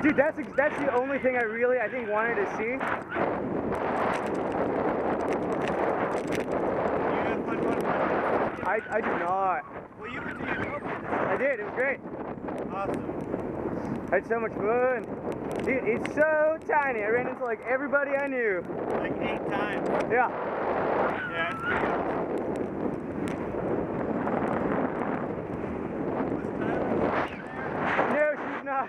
Dude, that's the only thing I think wanted to see. You had fun? I do not. Well, you were to Utopia. I did. It was great. Awesome. I had so much fun. Dude, it's so tiny. I ran into like everybody I knew. Like 8 times. Yeah. Yeah, it's pretty awesome. Was Tyler there? No, she's not.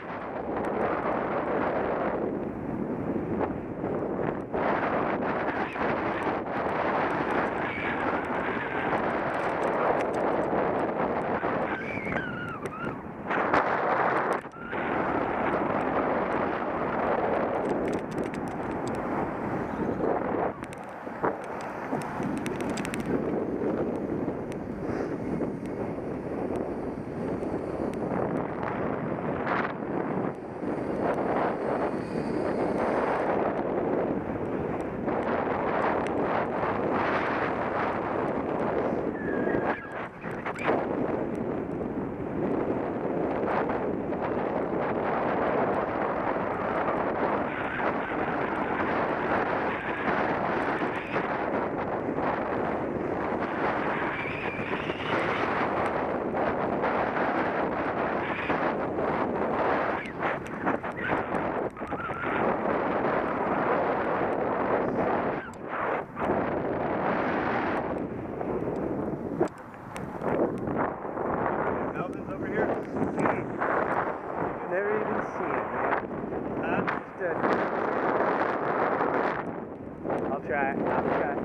Never even seen it, man. I'll try. There's that,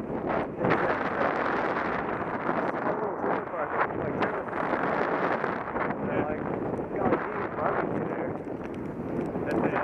small little trailer park, like trailer park. They're like, golly gee, barbecue there. That's it.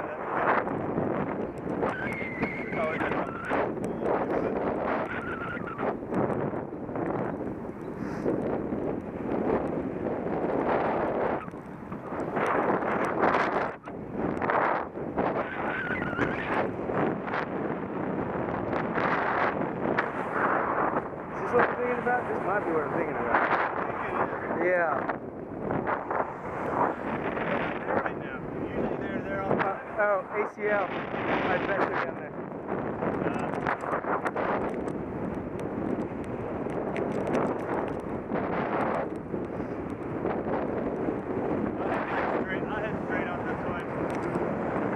This might be what I'm thinking about. Yeah. They're right now. Usually they're there all the time. Oh, ACL. I bet they're down there. I'll head straight on this one.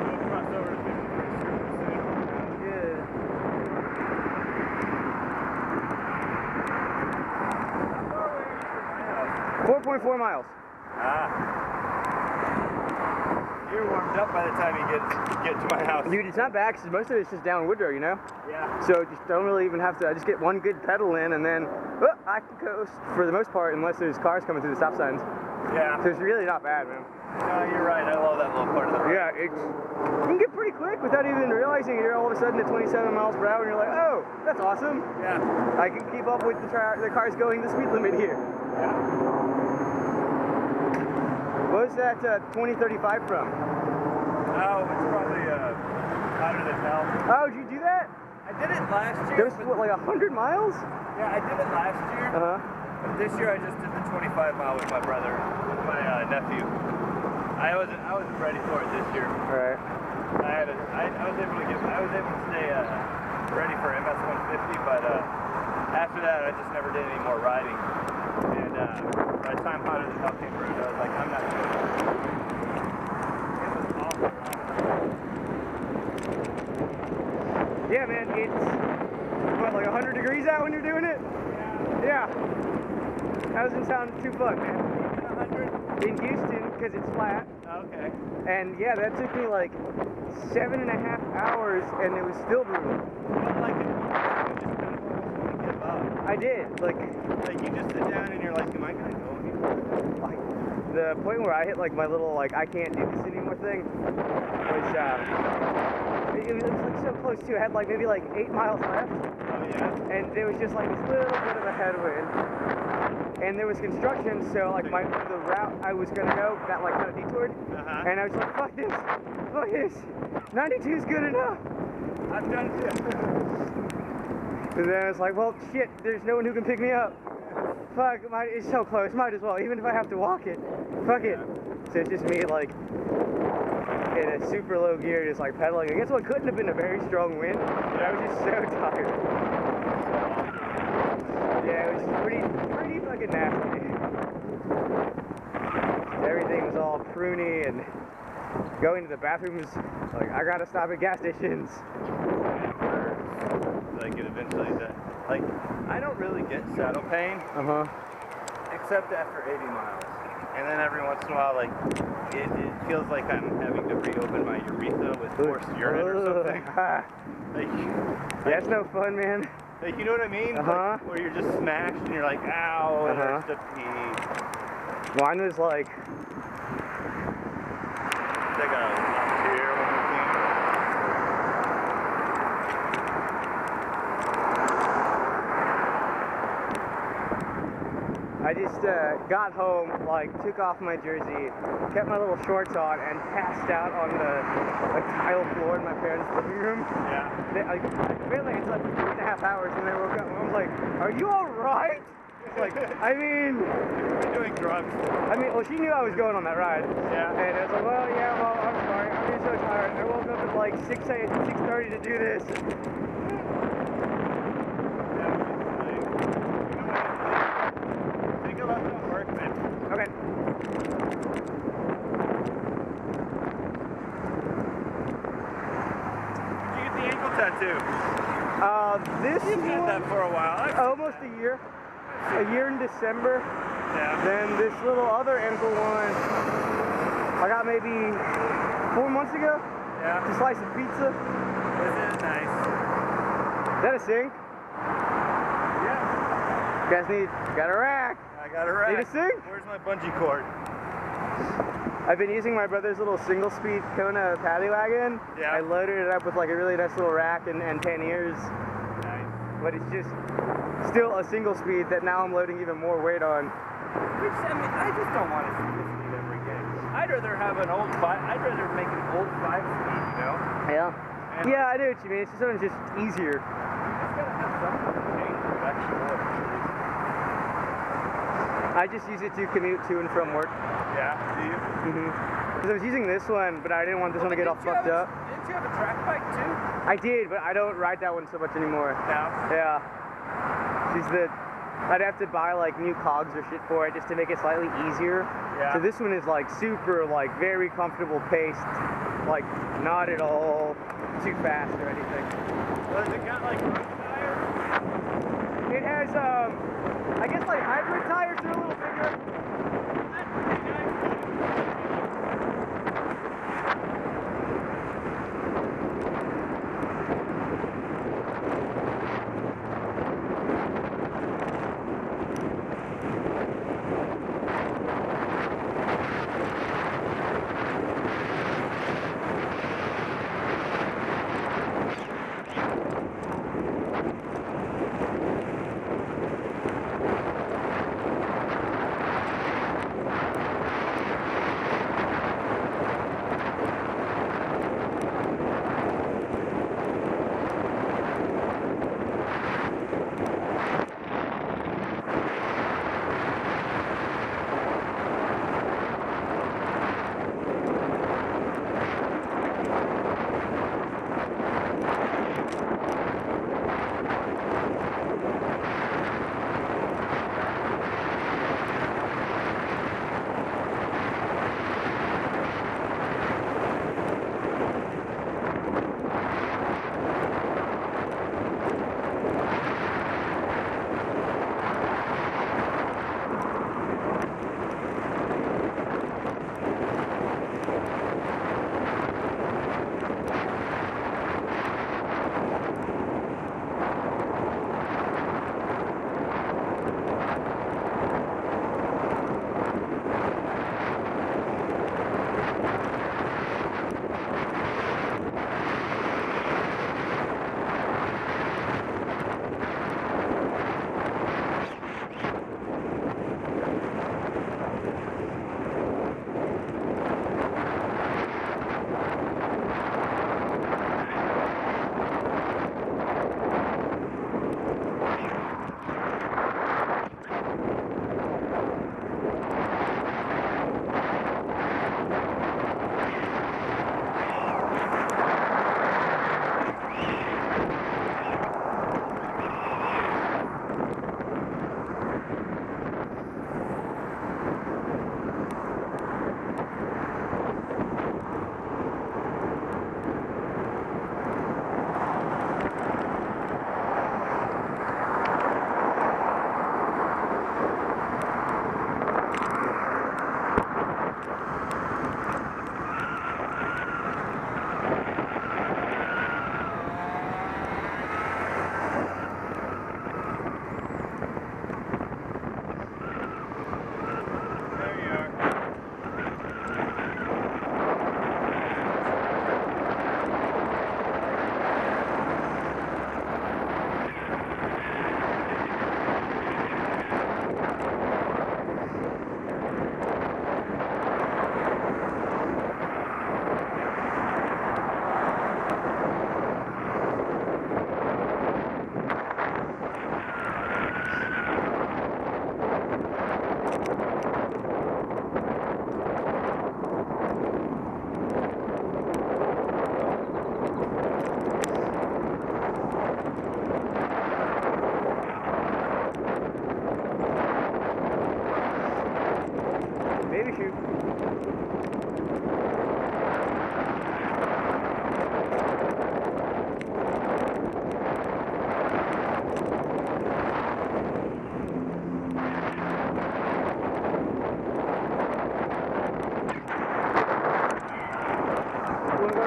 We'll cross over to 53 super soon. Good. 4.4 miles. You're warmed up by the time you get to my house. Dude, it's not bad because most of it's just down Woodrow, you know? Yeah. So just don't really even have to, I just get one good pedal in and then I can coast for the most part unless there's cars coming through the stop signs. Yeah. So it's really not bad, man. No, you're right. I love that little part of the road. Yeah, you can get pretty quick without even realizing you're all of a sudden at 27 miles per hour and you're like, oh, that's awesome. Yeah. I can keep up with the cars going the speed limit here. Yeah. What was that 2035 from? Oh, it's probably hotter than hell. Oh, did you do that? I did it last year. That was what, like 100 miles? Yeah, I did it last year. Uh-huh. But this year I just did the 25 mile with my brother, with my nephew. I wasn't ready for it this year. Right. I was able to stay ready for MS 150, but after that I just never did any more riding. And by the time Hotter Than Hell came through, I was like, I'm not doing it. It was awful. Yeah, man, it's what, like 100 degrees out when you're doing it? Yeah. That doesn't sound too fun, man. 100 in Houston because it's flat. Okay. And yeah, that took me like 7.5 hours, and it was still brutal. But like, you just kind of almost want to give up. I did, like you just sit down and you're like, am I gonna go anywhere? like the point where I hit like my little like I can't do this anymore thing was it was like so close to. I had like maybe like 8 miles left. Oh yeah. And there was just like this little bit of a headwind. And there was construction, so like the route I was gonna go got like kind of detoured. And I was like, fuck this. 92 is good enough. I've done it too. And then I was like, well, shit, there's no one who can pick me up. Fuck, it's so close, might as well, even if I have to walk it. Fuck it. So it's just me like, in a super low gear, just like pedaling against what couldn't have been a very strong wind. But I was just so tired. Yeah, it was pretty fucking nasty. Everything was all pruny, and going to the bathroom was like, I gotta stop at gas stations. Like it eventually does. Like, I don't really get saddle pain. Except after 80 miles. And then every once in a while, like, it feels like I'm having to reopen my urethra with forced urine or something. Yeah, it's no fun, man. Like, you know what I mean? Like, where you're just smashed and you're like, ow, it hurts to pee. Mine was like... They got a lot here when we came. I just got home, like, took off my jersey, kept my little shorts on, and passed out on the tile floor in my parents' living room. Yeah. Apparently it's like 3.5 hours when I woke up, and I was like, are you alright? Like, I mean... You're doing drugs. I mean, well, she knew I was going on that ride. Yeah. And I was like, well, yeah, well, I'm sorry. I'm just so tired. I woke up at like 6:30 to do this. Take a left on Workman. Okay. Did you get the ankle tattoo? This You've had one, that for a while. almost a year. A year in December. Yeah. Then this little other ankle one, I got maybe 4 months ago. Yeah. It's a slice of pizza. This is nice. Is that a sink? Yeah. You guys got a rack. I got a rack. Need a sink? Where's my bungee cord? I've been using my brother's little single-speed Kona paddy wagon. Yeah. I loaded it up with like a really nice little rack and panniers. Nice. But it's just still a single speed that now I'm loading even more weight on. Which, I mean, I just don't want to see this speed every day. I'd rather have an old I'd rather make an old 5-speed, you know? Yeah. And Yeah, I know what you mean. It's just something just easier. It's gotta have something to change to actually work. I just use it to commute to and from work. Yeah, do you? Because I was using this one, but I didn't want this one to get all fucked up. Didn't you have a track bike too? I did, but I don't ride that one so much anymore. No. Yeah. I'd have to buy like new cogs or shit for it just to make it slightly easier. Yeah. So this one is like super, like very comfortable paced, like not at all too fast or anything. Well, has it got like road tires? It has, I guess like hybrid tires, they're a little bigger. That's pretty nice.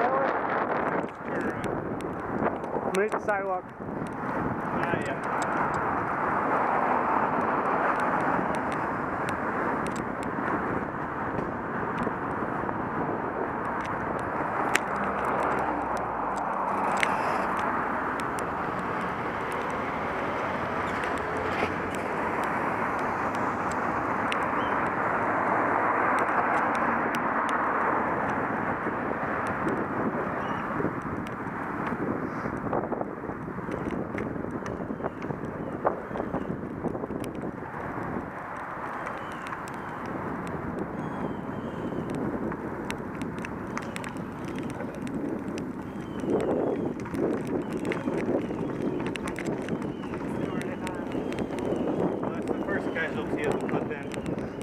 follow? Sure. I'm gonna hit the sidewalk. Yeah.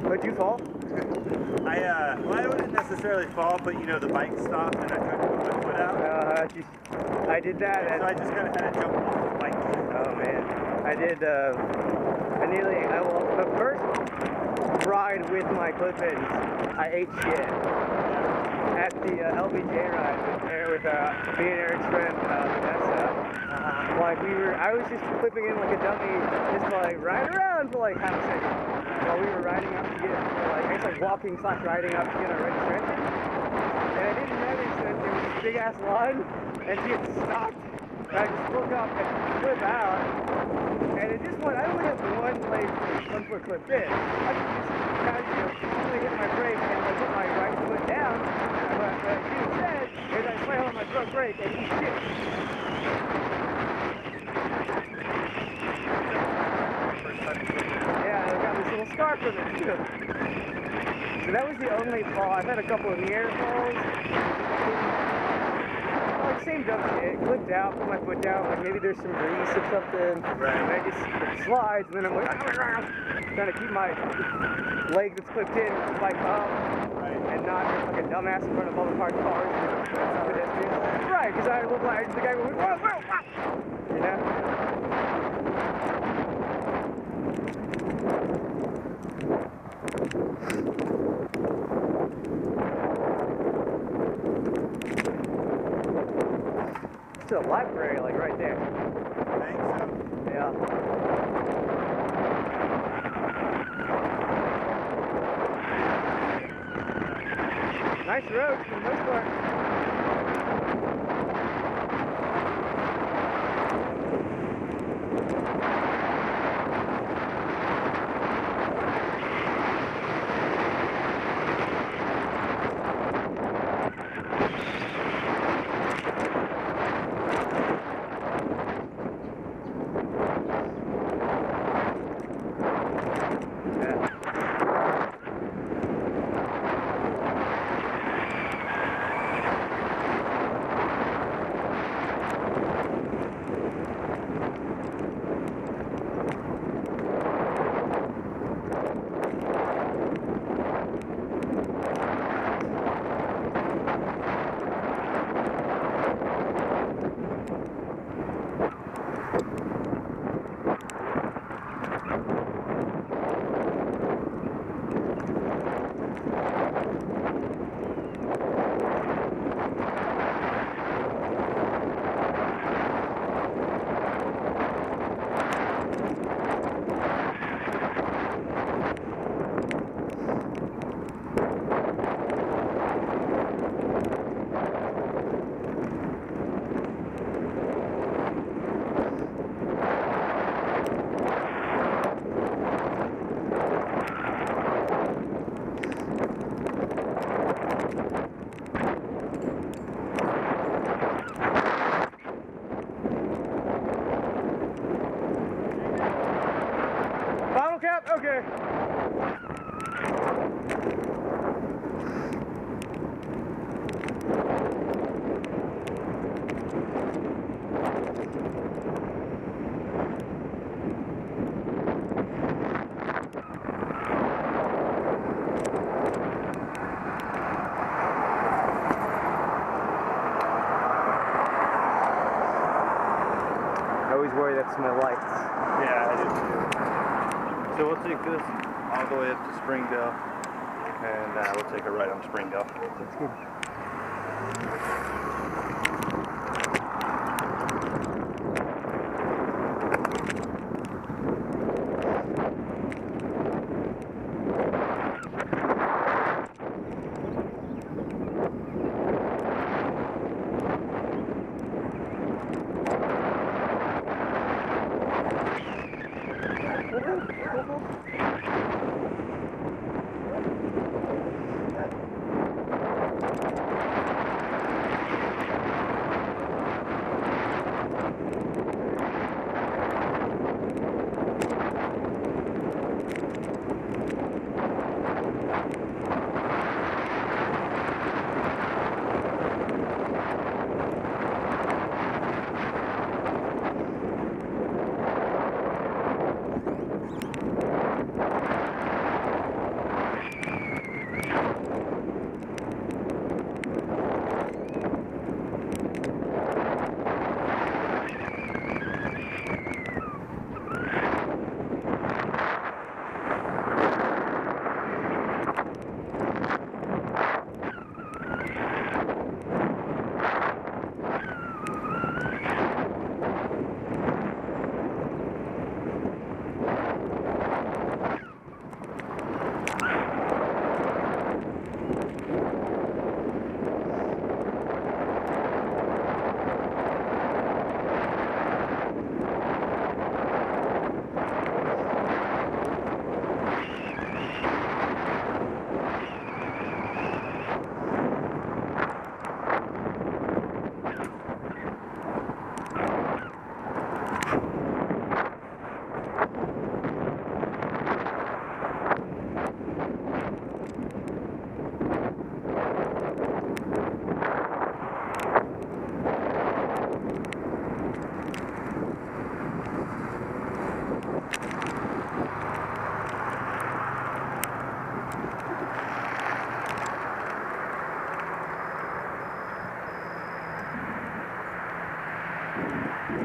What'd you fall? Well, I wouldn't necessarily fall, but you know, the bike stopped and I tried to put my foot out. I did that. So I just kind of had to jump off the bike. Oh man, I did. The first ride with my clip-ins, I ate shit. At the LBJ ride with me and Eric's friend Vanessa. Like I was just clipping in like a dummy, just like riding around for like half a second while we were riding up to get, I guess like walking / riding up to get our registration. And I didn't notice that there was this big ass line, and she had stopped. And I just look up and flip out, and it just went. I only have one foot clipped in. I could just kind of only hit my brake and like put my right foot down. But what I said is I slammed on my front brake and eat shit. Yeah, I got this little scar from it too. So that was the only fall. I've had a couple of near falls. Like same dumb shit. Clipped out, put my foot down, like maybe there's some grease or something. Right. And I just it slides, and then I'm like trying to keep my leg that's clipped in like up. Right. And not like a dumbass in front of all the parked cars and pedestrians. Right, because I look like the guy going, whoa, whoa, whoa. You know? To the library, like right there. I think so. Yeah. Nice road for the most part. Okay. I always worry that's my lights. Yeah, I do too. So we'll take this all the way up to Springdale, and we'll take a right on Springdale. That's good.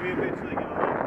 We eventually get along.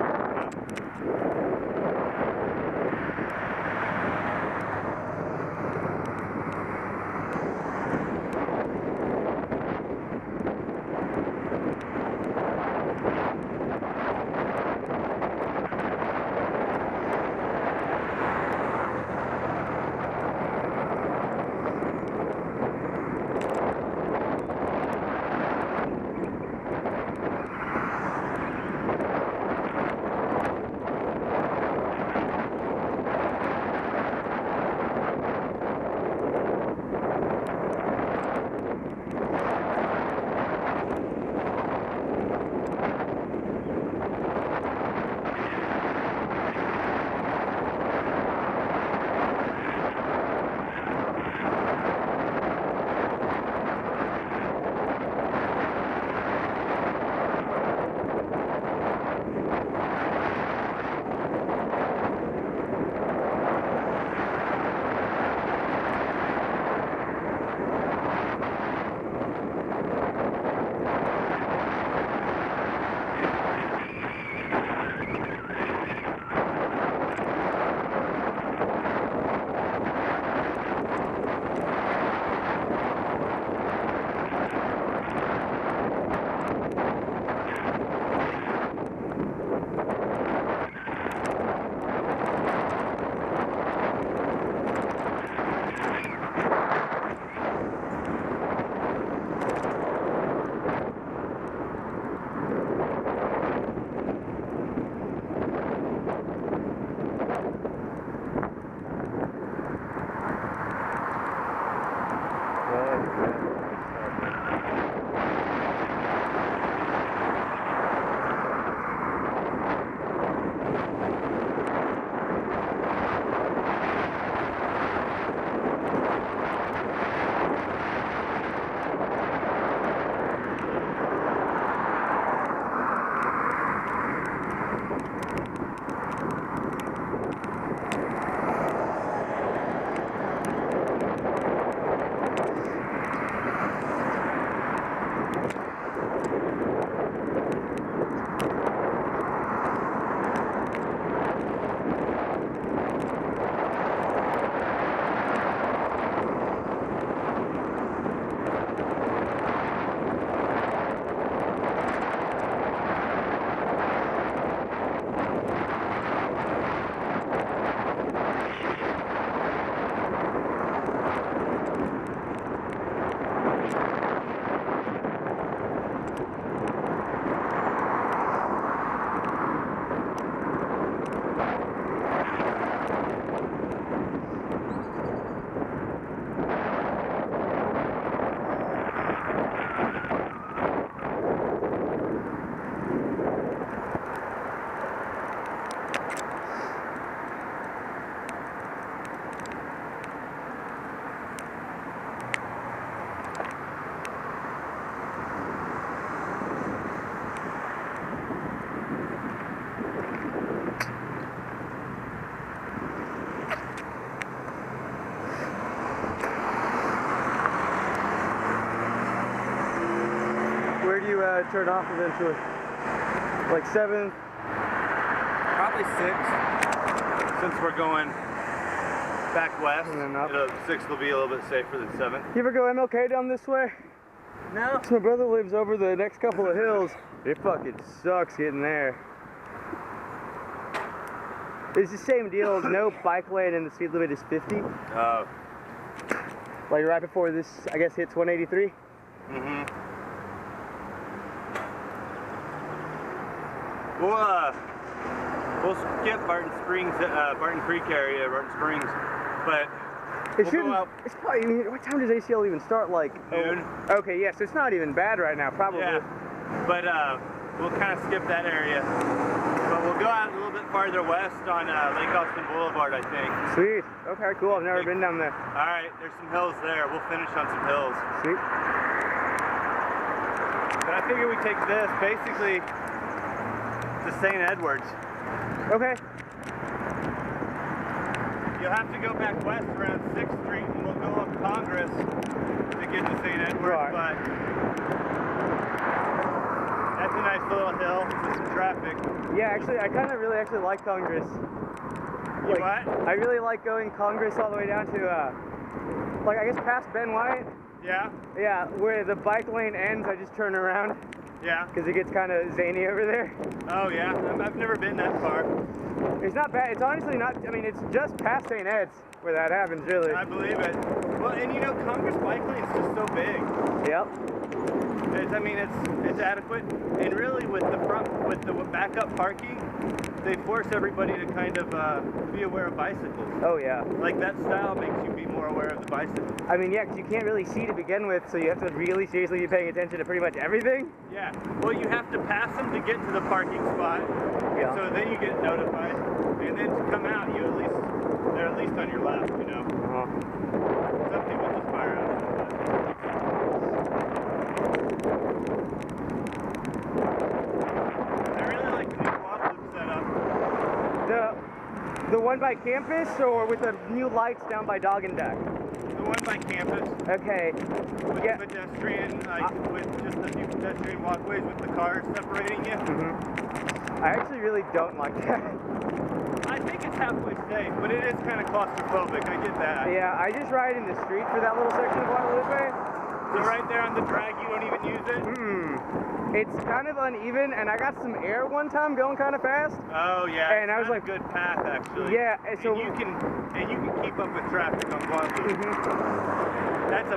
you turn off eventually? Like 7th? Probably 6th, since we're going back west. And then up. 6th will be a little bit safer than 7th. You ever go MLK down this way? No. So my brother lives over the next couple of hills. It fucking sucks getting there. It's the same deal, no bike lane and the speed limit is 50. Oh. Like right before this, I guess, hits 183. Mm-hmm. We'll skip Barton Springs, Barton Creek area, Barton Springs, but It shouldn't. It's probably. I mean, what time does ACL even start? Like noon. Oh, okay, yeah. So it's not even bad right now, probably. Yeah. But we'll kind of skip that area. But we'll go out a little bit farther west on Lake Austin Boulevard, I think. Sweet. Okay, cool. I've never been down there. All right. There's some hills there. We'll finish on some hills. Sweet. But I figure we take this basically to St. Edwards. Okay. You'll have to go back west around 6th Street and we'll go up Congress to get to St. Edwards, right. But that's a nice little hill with some traffic. Yeah, actually, I kind of really actually like Congress. You what? I really like going Congress all the way down to, like, I guess past Ben White. Yeah? Yeah, where the bike lane ends, I just turn around. Yeah. Because it gets kind of zany over there. Oh yeah, I've never been that far. It's not bad. It's honestly not, I mean, it's just past St. Ed's where that happens, really. I believe it. Well, and you know, Congress bike lane is just so big. Yep. It's adequate. And really with the backup parking, they force everybody to kind of be aware of bicycles. Oh, yeah. Like that style makes you be more aware of the bicycle. I mean, yeah, because you can't really see to begin with, so you have to really seriously be paying attention to pretty much everything. Yeah. Well, you have to pass them to get to the parking spot. Yeah. So then you get notified, and then to come out, they're at least on your left, you know. Some people just fire out. I really like the new quad loop setup. The one by campus, or with the new lights down by Dog and Duck? The one by campus. Okay. With pedestrian, with just a few pedestrian walkways with the cars separating you. I actually really don't like that. I think it's halfway safe, but it is kind of claustrophobic. I get that. Yeah, I just ride in the street for that little section of Guadalupe. So right there on the drag, you don't even use it? It's kind of uneven, and I got some air one time going kind of fast. Oh yeah. And I was like, a good path actually. Yeah, and so you can keep up with traffic on Guadalupe. That's a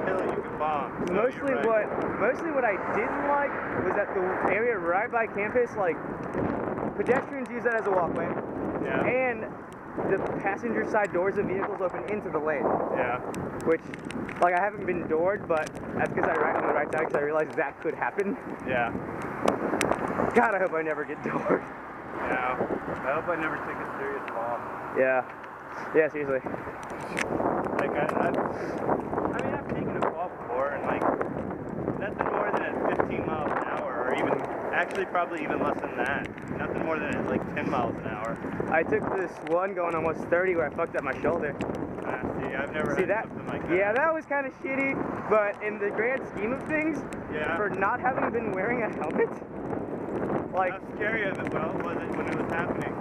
hill you can bomb. So mostly what I didn't like was that the area right by campus, like, pedestrians use that as a walkway. Yeah. And the passenger side doors of vehicles open into the lane. Yeah. Which, like, I haven't been doored, but that's because I ride on the right side because I realized that could happen. Yeah. God, I hope I never get doored. Yeah. I hope I never take a serious fall. Yeah. Yeah, seriously. Like, I've taken a fall before, and like, nothing more than at 15 miles an hour, or even, actually probably even less than that. Nothing more than at like 10 miles an hour. I took this one going almost 30 where I fucked up my shoulder. See, I've never had something like that. Yeah, that was kind of shitty, but in the grand scheme of things, for not having been wearing a helmet, like... How scary was it when it was happening?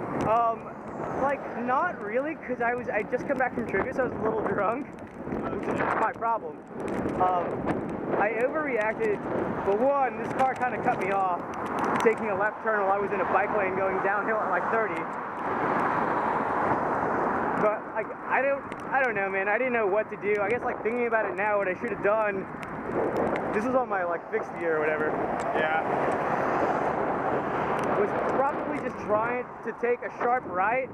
Like, not really, because I just come back from trivia, so I was a little drunk, which is my problem. I overreacted. For one, this car kind of cut me off, taking a left turn while I was in a bike lane going downhill at like 30. But like, I don't know, man. I didn't know what to do. I guess like thinking about it now, what I should have done. This was on my like fixed gear or whatever. Yeah. Was probably just trying to take a sharp right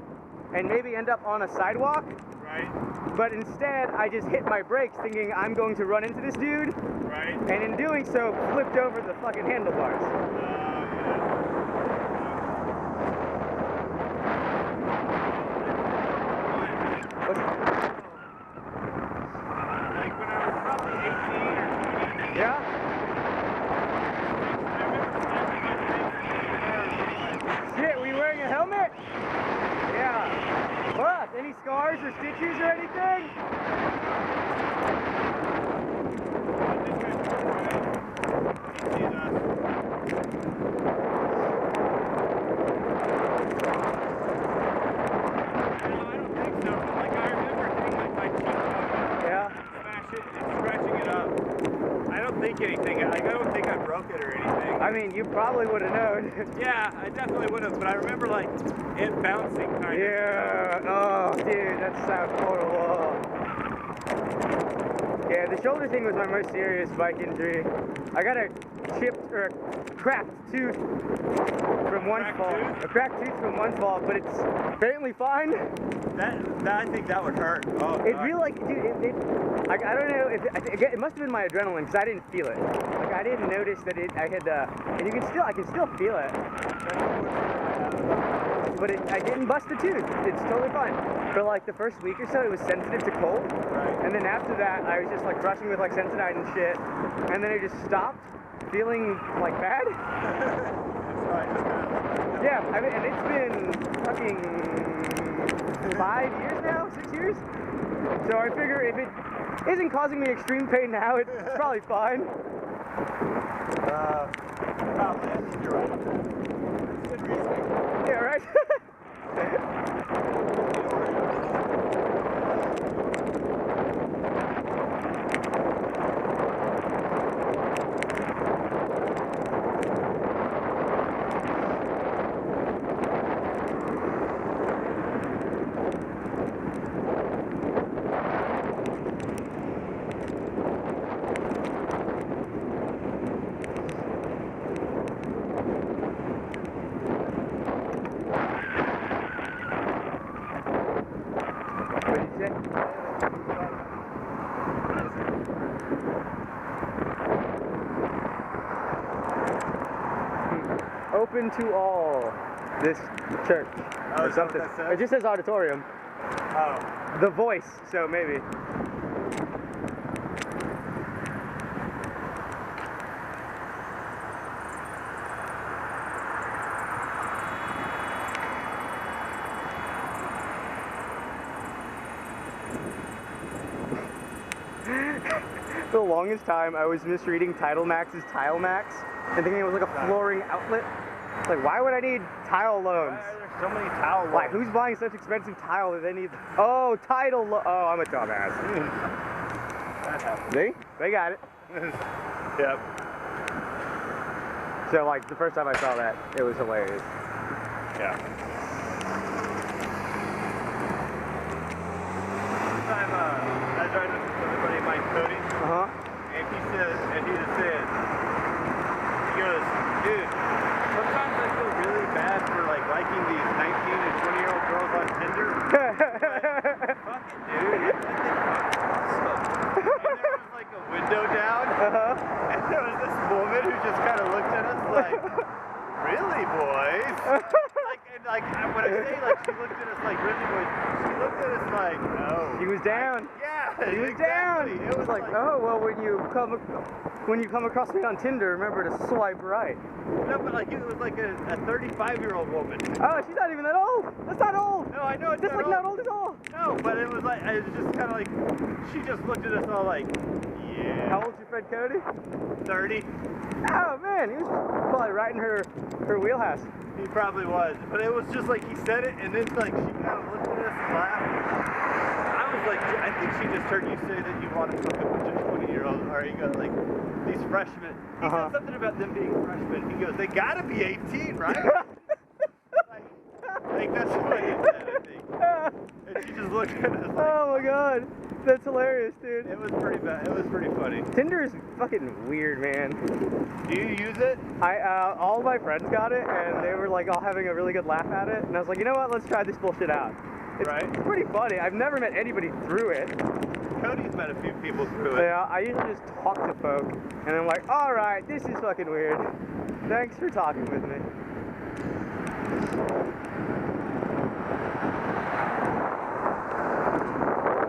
and maybe end up on a sidewalk. Right. But instead, I just hit my brakes thinking I'm going to run into this dude. Right. And in doing so, flipped over the fucking handlebars. Like when I was probably 18 or 20. Yeah? Shit, were you wearing a helmet? Yeah. Fuck, any scars or stitches or anything? I think I mean, you probably would have known. Yeah, I definitely would have, but I remember like it bouncing kind of. Yeah. Oh, dude, that sounds horrible. Yeah, the shoulder thing was my most serious bike injury. I got a chipped or a cracked tooth from one fall. A cracked tooth from one fall, but it's apparently fine. That I think that would hurt. Oh, it really, like, dude, I don't know if it must have been my adrenaline because I didn't feel it. Like, I didn't notice that I had and I can still feel it. But I didn't bust the tooth. It's totally fine. For like the first week or so, it was sensitive to cold. Right. And then after that, I was just like brushing with like Sensodyne and shit. And then it just stopped feeling like bad. Yeah, I mean, and it's been fucking 5 years now, 6 years. So I figure if it isn't causing me extreme pain now, it's probably fine. Probably. I think you're right. Good reasoning. Yeah, right? Open to all, this church, or something. It just says auditorium. Oh. The Voice, so maybe. For the longest time, I was misreading Tidal Max as Tile Max and thinking it was like a flooring outlet. Like, why would I need tile loans? Why are there so many tile loans? Like, who's buying such expensive tile that they need? Oh, tidal lo oh, I'm a dumbass. That happens. See? They got it. Yep. So, like, the first time I saw that, it was hilarious. Yeah. One time, I was riding with my buddy Mike Cody. And he said, he goes, dude, sometimes I feel really bad for like liking these 19 and 20-year-old girls on Tinder. But, fuck it, dude. I think awesome. And there was like a window down, and there was this woman who just kind of looked at us like, really, boys? Like when I say like she looked at us like really, boys, she looked at us like, no. She was down. Yeah, she was exactly. down. It was like, oh well, when you come across me on Tinder, remember to swipe right. No, but like it was like a 35-year-old woman. Oh, she's not even that old. That's not old. No, I know it's That's not like old. not old at all. No, but it was like it was just kind of like she just looked at us all like, yeah. How old's your friend Cody? 30. Oh man, he was probably right in her wheelhouse. He probably was, but it was just like he said it, and then like she kind of looked at us and laughed. I was like, I think she just heard you say that you want to fuck a bunch of 20-year-olds, or you got like these freshmen. He said something about them being freshmen. He goes, they gotta be 18, right? like that's what he said, I think. And she just looked at us like, oh my god, that's hilarious, dude. It was pretty bad. It was pretty funny. Tinder is fucking weird, man. Do you use it? All of my friends got it, and they were like all having a really good laugh at it, and I was like, you know what, let's try this bullshit out. It's pretty funny. I've never met anybody through it. Cody's met a few people through it. Yeah, I usually just talk to folk, and I'm like, alright, this is fucking weird. Thanks for talking with me.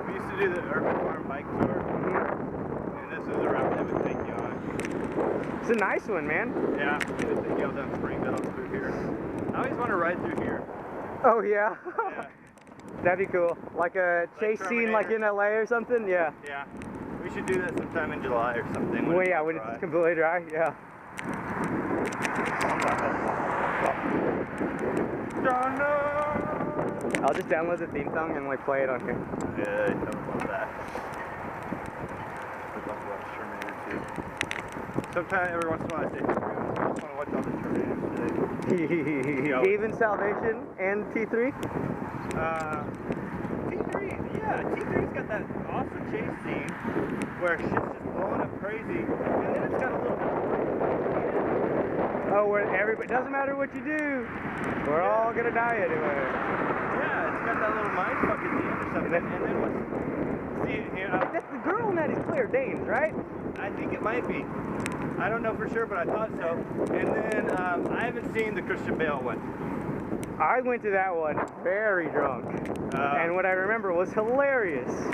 We used to do the Urban Farm bike tour, and this was the route they would take you on. It's a nice one, man. Yeah, they would take you all down Springville through here. I always want to ride through here. Oh, yeah? Yeah. That'd be cool. Like a chase scene like in LA or something? Yeah. Yeah. We should do that sometime in July or something. Well, yeah, when it's completely dry, yeah. I'll just download the theme song and like play it on here. Yeah, I don't love that. I'd love to watch Terminator 2. Sometime, every once in a while, I say, Even Salvation and T3? T3, yeah, T3's got that awesome chase scene where shit's just blowing up crazy, and then it's got a little bit of Oh, where everybody, doesn't matter what you do, we're all gonna die anyway. Yeah, it's got that little mind fuck at the end or something, and then what's... See, you know, That's the girl in that is Claire Danes, right? I think it might be. I don't know for sure, but I thought so. And then, I haven't seen the Christian Bale one. I went to that one very drunk, and what I remember was hilarious. It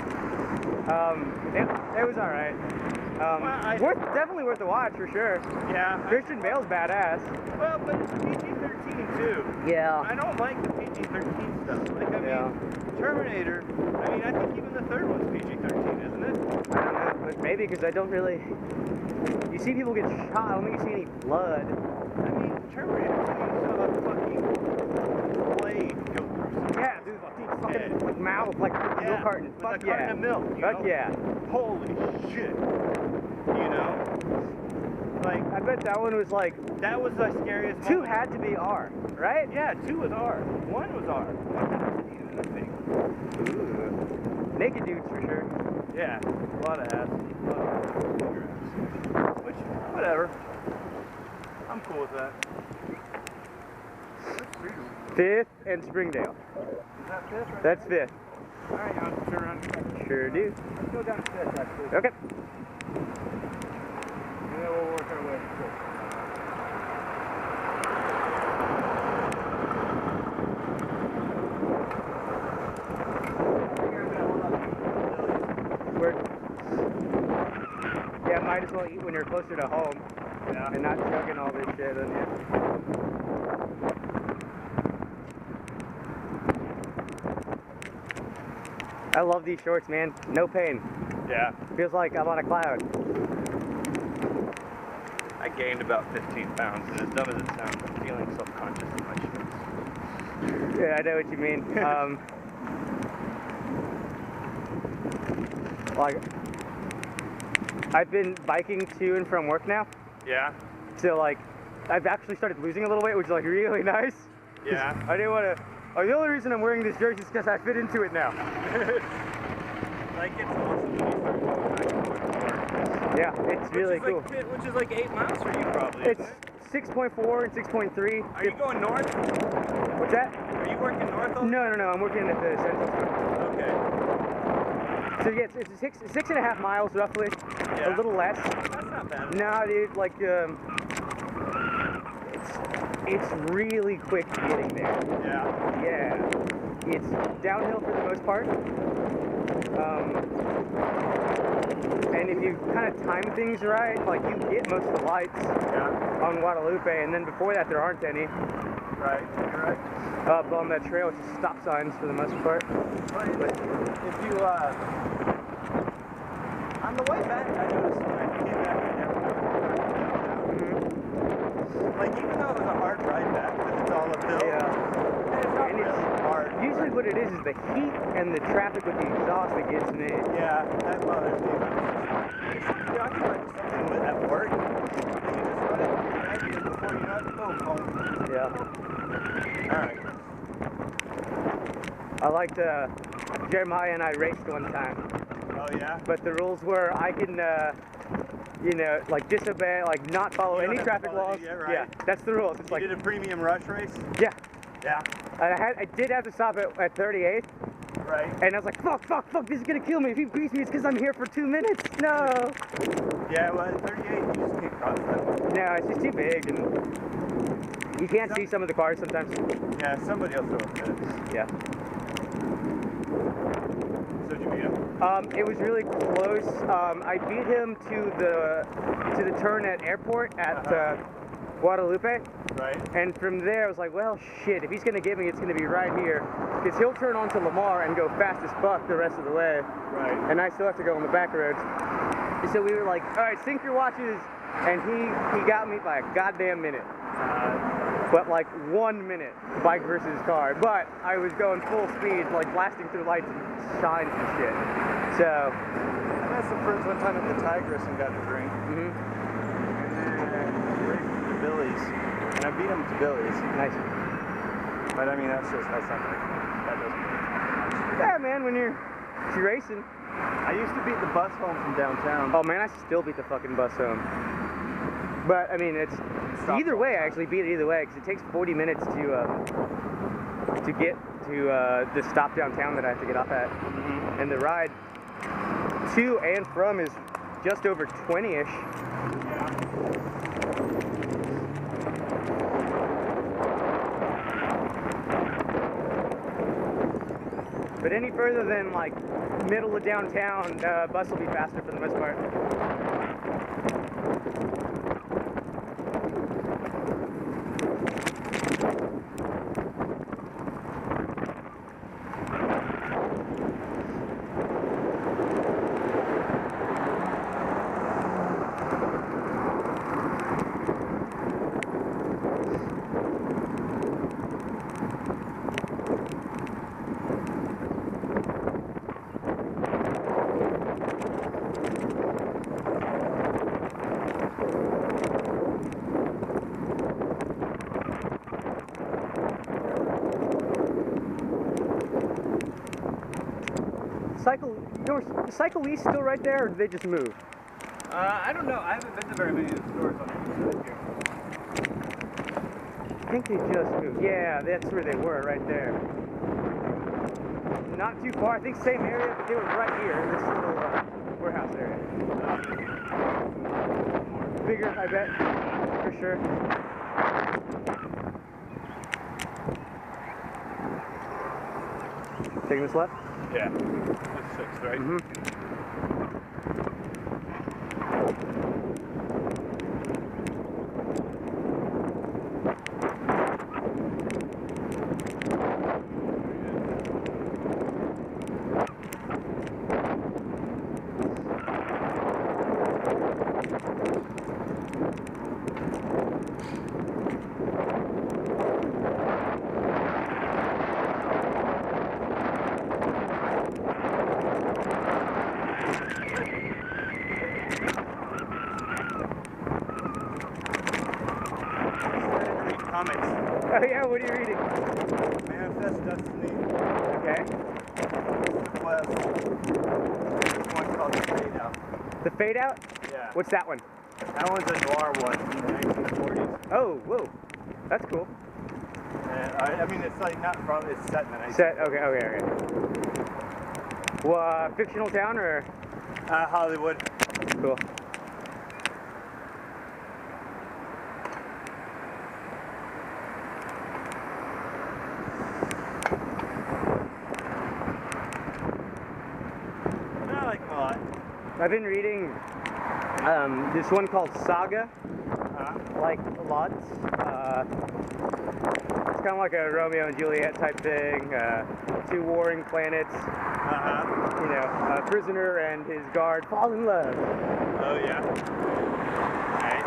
was alright. Definitely worth the watch for sure. Yeah. Christian Bale's badass. Well, but it's PG-13 too. Yeah. I don't like the PG-13 stuff. Like, I mean, Terminator, I mean, I think even the third one's PG-13, isn't it? I don't know, but maybe because I don't really... You see people get shot, I don't think you see any blood. I mean, Terminator, you saw a fucking blade go through some... Yeah, dude, fucking mouth, like milk carton. With Fuck a carton yeah. of milk, you Fuck know? yeah. Holy shit. You know? Like, I bet that one was like... that was the scariest moment. 2 had to be R, right? Yeah, 2 was R. 1 was R. 1 was even, I think. Ooh. Naked dudes for sure. Yeah, a lot of ass. A lot of finger ass. Which, whatever. I'm cool with that. 5th and Springdale. Is that 5th right That's 5th. Alright, you want to turn around? Sure do. Let's go down to 5th, actually. Okay. And then we'll work our way to 5th. Yeah, might as well eat when you're closer to home. Yeah. And not chugging all this shit in you. I love these shorts, man. No pain. Yeah. Feels like I'm on a cloud. I gained about 15 pounds, and as dumb as it sounds, I'm feeling self-conscious in my shorts. Yeah, I know what you mean. Like, I've been biking to and from work now. Yeah? So, like, I've actually started losing a little weight, which is, like, really nice. Yeah. I didn't want to... Oh, the only reason I'm wearing this jersey is because I fit into it now. Like, it's awesome when you start going back and forth to work. Yeah, it's really cool. Which is like 8 miles for you, probably. It's 6.4 and 6.3. Are you going north? What's that? Are you working north? No, I'm working at the central store. Okay. So yeah, it's 6.5 miles roughly. Yeah. A little less. That's not bad. No, dude, like it's really quick getting there. Yeah. Yeah. It's downhill for the most part. And if you kind of time things right, like you get most of the lights on Guadalupe, and then before that there aren't any. Right. You're right. Up on that trail, it's just stop signs for the most part. But if you on the way back, I noticed when I came back in like even though it was a hard ride back because it's all uphill, Yeah. it's not And really hard. Usually what it is the heat and the traffic with the exhaust that gets me. Yeah, that bothers me. You know, I feel like something with at work. You just run it and before you know it, boom, home. Yeah. Alright. I liked Jeremiah and I raced one time, Oh yeah? but the rules were I can, you know, like disobey, like not follow You don't any have to traffic follow laws. any, yeah, right. Yeah, that's the rules. It's You like, did a premium rush race? yeah. Yeah. I did have to stop at 38, Right. and I was like, fuck, this is gonna kill me. If he beats me, it's because I'm here for 2 minutes. No. Yeah, well, at 38, you just can't cross that. No, it's just too big, and you can't see some of the cars sometimes. Yeah, somebody else will get it. Yeah. So did you beat him? It was really close. I beat him to the turn at airport at Guadalupe. Right. And from there, I was like, well, shit, if he's going to get me, it's going to be right here. Because he'll turn onto Lamar and go fast as fuck the rest of the way. Right. And I still have to go on the back roads. And so we were like, all right, sync your watches. And he got me by a goddamn minute. But like 1 minute, bike versus car. But I was going full speed, like blasting through lights and signs and shit. So. I met some friends one time at the Tigris and got a drink. Mm-hmm. And then raced with the Billies. and I beat him to Billy's. Nice. But I mean, that's not like, that doesn't really matter much. Yeah, man, when you're racing. I used to beat the bus home from downtown. Oh man, I still beat the fucking bus home. But I mean, it's either way. I actually beat it either way because it takes 40 minutes to get to the stop downtown that I have to get off at, and the ride to and from is just over 20-ish. But any further than like middle of downtown, bus will be faster for the most part. Is Cycle East still right there, or did they just move? I don't know. I haven't been to very many of the stores on the side here. I think they just moved. Yeah, that's where they were, right there. Not too far. I think same area, but they were right here in this little warehouse area. Bigger, I bet, for sure. Taking this left? Yeah. That's 6, right? Mm-hmm. Comics. Oh yeah, what are you reading? Manifest Destiny. Okay. Plus, this one called The Fade Out. The Fade Out? Yeah. What's that one? That one's a noir one from the 1940s. Oh, whoa. That's cool. And I mean, it's like not from, it's set in the 1940s. Set, okay. Well, fictional town or? Hollywood. Cool. I've been reading this one called Saga, like lots. It's kind of like a Romeo and Juliet type thing. Two warring planets. You know, a prisoner and his guard fall in love. Oh yeah. Right.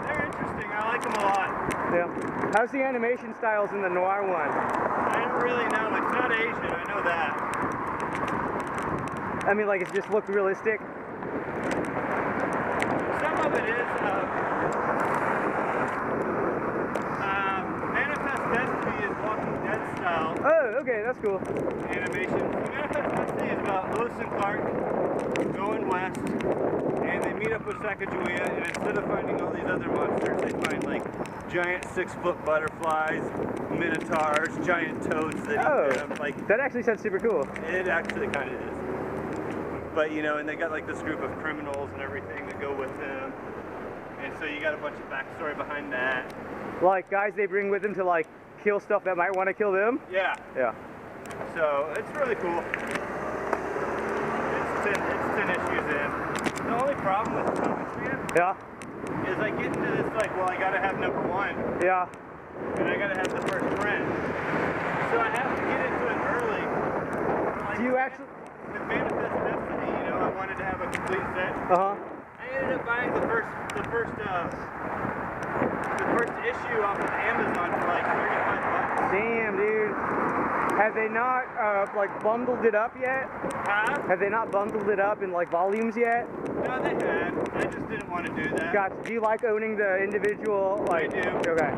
They're interesting. I like them a lot. Yeah. How's the animation styles in the noir one? I don't really know. It's not Asian. I know that. I mean, like, it just looked realistic. Some of it is. Manifest Destiny is Walking Dead style. Oh, okay, that's cool. Animation. Manifest Destiny is about Lewis and Clark going west, and they meet up with Sacagawea, and instead of finding all these other monsters, they find like giant 6-foot butterflies, minotaurs, giant toads that eat them. Like, that actually sounds super cool. it actually kind of is. But you know, and they got like this group of criminals and everything that go with them, and so you got a bunch of backstory behind that. Like guys they bring with them to like kill stuff that might want to kill them. Yeah. Yeah. So it's really cool. It's 10 issues in. The only problem with comics, man, is I get into this like, well, I gotta have number 1. Yeah. And I gotta have the first print. So I have to get into it early. Like, Do you actually? With Manifest Destiny, you know, I wanted to have a complete set. I ended up buying the first issue off of Amazon for like $35. Damn, dude. Have they not like bundled it up yet? Huh? Have they not bundled it up in like volumes yet? No, they had. I just didn't want to do that. Gotcha. Do you like owning the individual? Like, I do. Okay.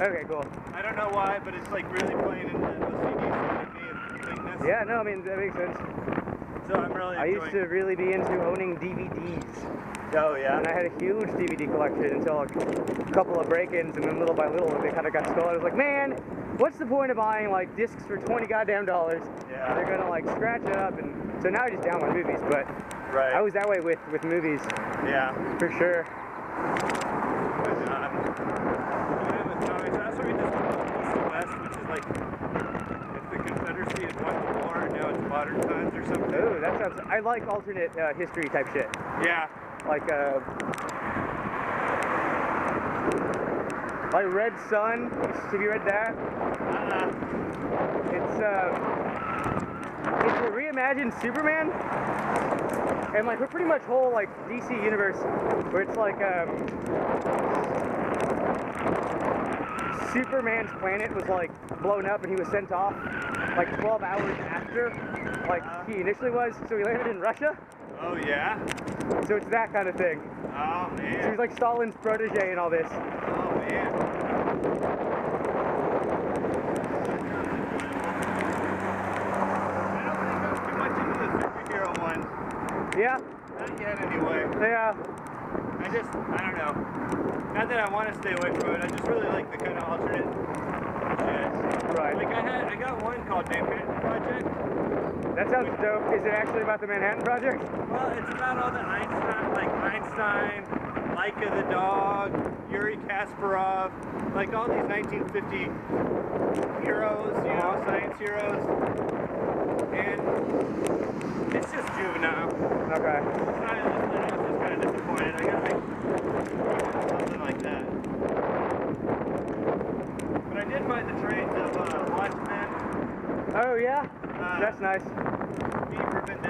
Okay, cool. I don't know why, but it's like really playing in the OCD side of me and thickness. Yeah, no, I mean that makes sense. So I'm really I used to really be into owning DVDs. Oh yeah. And I had a huge DVD collection until a couple of break-ins, and then little by little they kind of got stolen. I was like, man, what's the point of buying like discs for $20 goddamn dollars? Yeah. They're gonna like scratch it up, and so now I just download movies. But Right. I was that way with movies Yeah. for sure. But, with comics, that's what we just call East and West, which is like if the Confederacy had won the war, now it's modern times or something. Ooh, that sounds. I like alternate history type shit. Yeah. Like Red Sun. Have you read that? It's a reimagined Superman, and like we're pretty much whole like DC universe, where it's like Superman's planet was like blown up and he was sent off like 12 hours after like he initially was, so he landed in Russia. Oh yeah. So it's that kind of thing. Oh So man. he's like Stalin's protege and all this. Oh man. I don't think I'm too much into the superhero ones. Yeah, Not yet anyway. yeah. I don't know. Not that I want to stay away from it, I just really like the kind of alternate shit. Right. Like I got one called Manhattan Project. That sounds dope. Is it actually about the Manhattan Project? Well, it's about all the Einstein, Laika the dog, Yuri Kasparov, like all these 1950 heroes, you know, science heroes. And it's just juvenile. Okay. I was just kind of disappointed. I gotta make something like that. But I did buy the trades of Watchmen. Oh yeah? That's nice. V for Vendetta.